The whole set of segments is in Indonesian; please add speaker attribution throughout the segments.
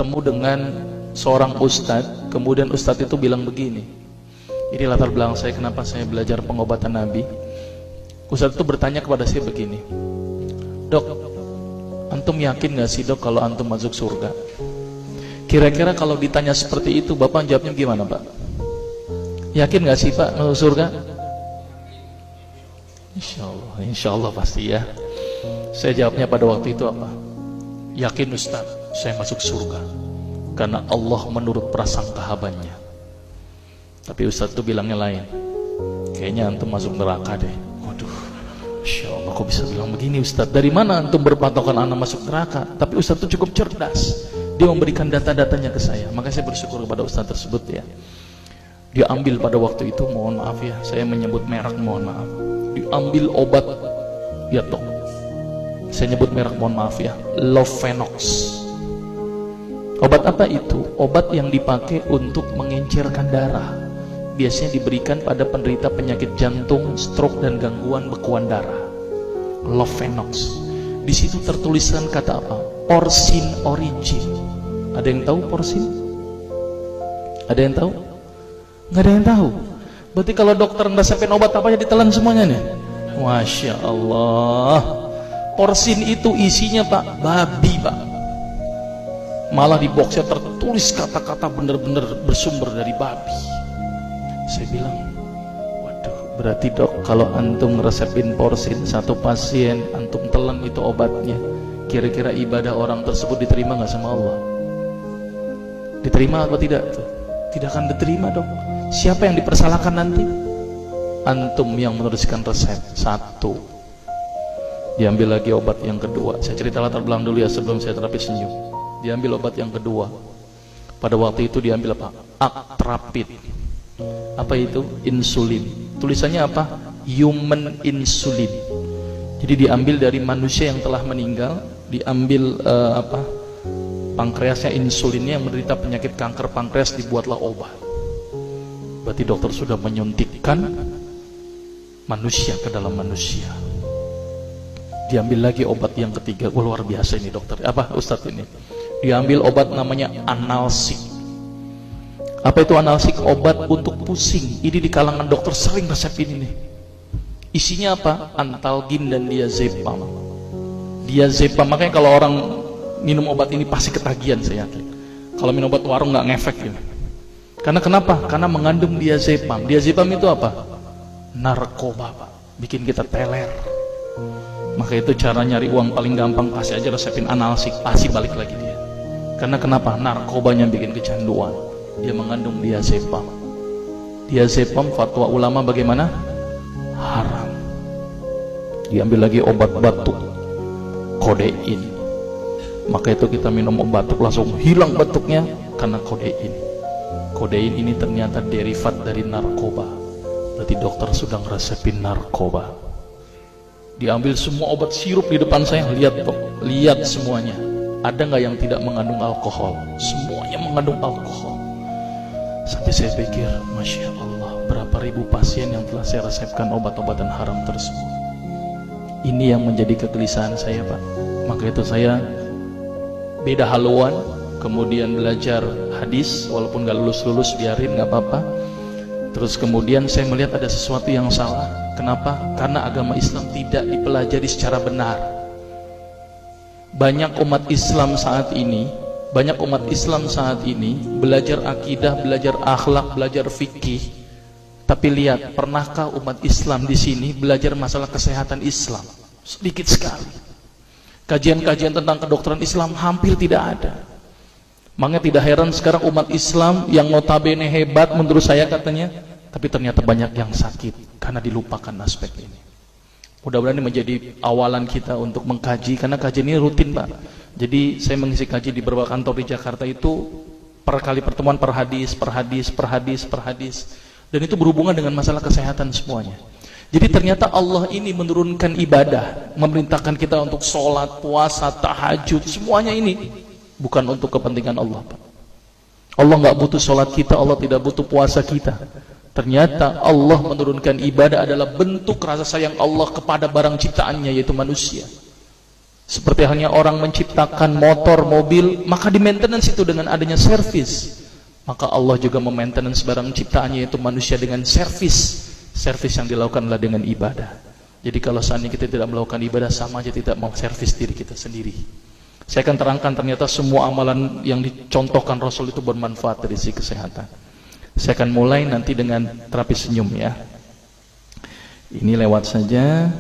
Speaker 1: bertemu dengan seorang ustadz, kemudian ustadz itu bilang begini. Ini latar belakang saya kenapa saya belajar pengobatan Nabi. Ustadz itu bertanya kepada saya begini, "Dok, antum yakin gak sih dok kalau antum masuk surga?" Kira-kira kalau ditanya seperti itu, Bapak jawabnya gimana Pak? Yakin gak sih Pak masuk surga? Insya Allah pasti ya. Saya jawabnya pada waktu itu apa? Yakin Ustaz, saya masuk surga karena Allah menurut prasangka hambanya. Tapi Ustaz itu bilangnya lain. Kayaknya antum masuk neraka deh. Waduh, Insya Allah kok bisa bilang begini Ustaz? Dari mana antum berpatokan anak masuk neraka? Tapi Ustaz itu cukup cerdas. Dia memberikan data-datanya ke saya. Maka saya bersyukur kepada Ustaz tersebut ya. Dia ambil pada waktu itu, mohon maaf ya, saya menyebut merek, mohon maaf. Diambil obat, ya dok, saya nyebut merek, mohon maaf ya, Lovenox. Obat apa itu? Obat yang dipakai untuk mengencerkan darah. Biasanya diberikan pada penderita penyakit jantung, stroke dan gangguan bekuan darah. Lovenox. Di situ tertuliskan kata apa? Porsin origin. Ada yang tahu porsin? Ada yang tahu? Nggak ada yang tahu. Berarti kalau dokter ngeresepin obat apa aja ditelan semuanya nih. Masya Allah. Porsin itu isinya Pak, babi Pak. Malah di boxnya tertulis kata-kata bener-bener bersumber dari babi. Saya bilang, waduh, berarti dok kalau antum ngeresepin porsin satu pasien, antum telan itu obatnya, kira-kira ibadah orang tersebut diterima nggak sama Allah? Diterima atau tidak tuh? Tidak akan diterima dok. Siapa yang dipersalahkan nanti? Antum yang menuliskan resep. Satu. Diambil lagi obat yang kedua. Saya cerita latar belakang dulu ya sebelum saya terapi senyum. Diambil obat yang kedua. Pada waktu itu diambil apa? Actrapid. Apa itu? Insulin. Tulisannya apa? Human insulin. Jadi diambil dari manusia yang telah meninggal. Diambil pankreasnya, insulinnya, yang menderita penyakit kanker pankreas, dibuatlah obat. Berarti dokter sudah menyuntikkan manusia ke dalam manusia. Diambil lagi obat yang ketiga. Luar biasa ini dokter. Apa Ustadz ini? Diambil obat namanya analsik. Apa itu analsik? Obat untuk pusing. Ini di kalangan dokter sering resep ini. Isinya apa? Antalgin dan diazepam. Diazepam, makanya kalau orang minum obat ini pasti ketagihan, saya yakin. Kalau minum obat warung nggak ngefek ini. Karena kenapa? Karena mengandung diazepam. Diazepam itu apa? Narkoba Pak. Bikin kita teler. Maka itu cara nyari uang paling gampang, kasih aja resepin analsik, pasti balik lagi dia. Karena kenapa? Narkobanya bikin kecanduan. Dia mengandung diazepam. Diazepam fatwa ulama bagaimana? Haram. Diambil lagi obat batuk, kodein. Maka itu kita minum obat batuk langsung hilang batuknya karena kodein. Kodein ini ternyata derivat dari narkoba. Berarti dokter sudah ngeresepin narkoba. Diambil semua obat sirup di depan saya. Lihat dok, lihat semuanya. Ada nggak yang tidak mengandung alkohol? Semuanya mengandung alkohol. Sampai saya pikir, Masya Allah, berapa ribu pasien yang telah saya resepkan obat-obatan haram tersebut. Ini yang menjadi kegelisahan saya Pak. Maka itu saya beda haluan, kemudian belajar hadis, walaupun gak lulus-lulus biarin, gak apa-apa. Terus kemudian saya melihat ada sesuatu yang salah. Kenapa? Karena agama Islam tidak dipelajari secara benar. Banyak umat Islam saat ini belajar akidah, belajar akhlak, belajar fikih. Tapi lihat, pernahkah umat Islam di sini belajar masalah kesehatan Islam? Sedikit sekali. Kajian-kajian tentang kedokteran Islam hampir tidak ada. Makanya tidak heran sekarang umat Islam yang notabene hebat menurut saya katanya, tapi ternyata banyak yang sakit karena dilupakan aspek ini. Mudah-mudahan ini menjadi awalan kita untuk mengkaji, karena kajian ini rutin Pak. Jadi saya mengisi kaji di beberapa kantor di Jakarta itu per kali pertemuan, per hadis. Dan itu berhubungan dengan masalah kesehatan semuanya. Jadi ternyata Allah ini menurunkan ibadah, memerintahkan kita untuk sholat, puasa, tahajud, semuanya ini bukan untuk kepentingan Allah Pak. Allah nggak butuh sholat kita, Allah tidak butuh puasa kita. Ternyata Allah menurunkan ibadah adalah bentuk rasa sayang Allah kepada barang ciptaannya, yaitu manusia. Seperti halnya orang menciptakan motor, mobil, maka di maintenance itu dengan adanya servis. Maka Allah juga memaintenance barang ciptaannya, yaitu manusia, dengan servis. Servis yang dilakukan adalah dengan ibadah. Jadi kalau seandainya kita tidak melakukan ibadah, sama aja tidak mau servis diri kita sendiri. Saya akan terangkan ternyata semua amalan yang dicontohkan Rasul itu bermanfaat dari sisi kesehatan. Saya akan mulai nanti dengan terapi senyum ya. Ini lewat saja.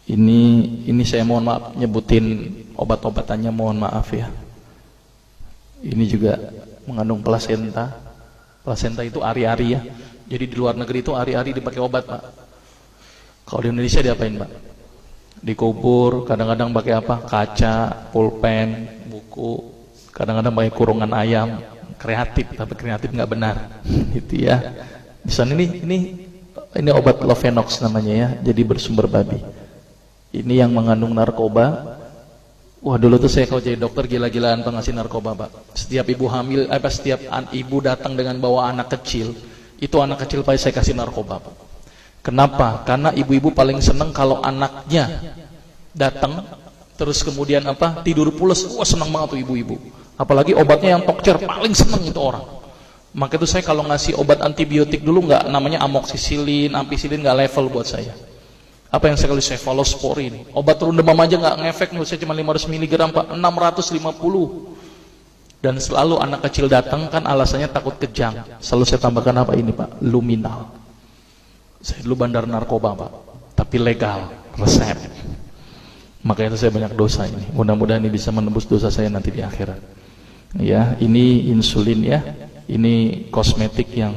Speaker 1: Ini saya mohon maaf nyebutin obat-obatannya, mohon maaf ya. Ini juga mengandung plasenta. Plasenta itu ari-ari ya. Jadi di luar negeri itu ari-ari dipakai obat, Pak. Kalau di Indonesia diapain, Pak? Dikubur, kadang-kadang pakai apa? Kaca, pulpen, buku, kadang-kadang pakai kurungan ayam. Kreatif, tapi kreatif nggak benar. Gitu ya. Di sana ini obat Lovenox namanya ya. Jadi bersumber babi. Ini yang mengandung narkoba. Wah, dulu tuh saya kalau jadi dokter gila-gilaan pengasih narkoba, Pak. Setiap ibu hamil, setiap ibu datang dengan bawa anak kecil, itu anak kecil pasti saya kasih narkoba, Pak. Kenapa? Karena ibu-ibu paling seneng kalau anaknya datang terus kemudian tidur pules. Wah, senang banget tuh ibu-ibu. Apalagi obatnya yang tokcer, paling seneng itu orang. Maka itu saya kalau ngasih obat antibiotik dulu nggak, namanya amoksisilin, ampicillin, nggak level buat saya. Apa yang saya kali cefalosporin, obat turun demam aja nggak ngefek, menurut saya cuma 500 mg, Pak, 650. Dan selalu anak kecil datang kan alasannya takut kejang. Selalu saya tambahkan apa ini, Pak? Luminal. Saya dulu bandar narkoba, Pak, tapi legal, resep. Makanya itu saya banyak dosa ini. Mudah-mudahan ini bisa menembus dosa saya nanti di akhirat. Ya, ini insulin ya. Ini kosmetik yang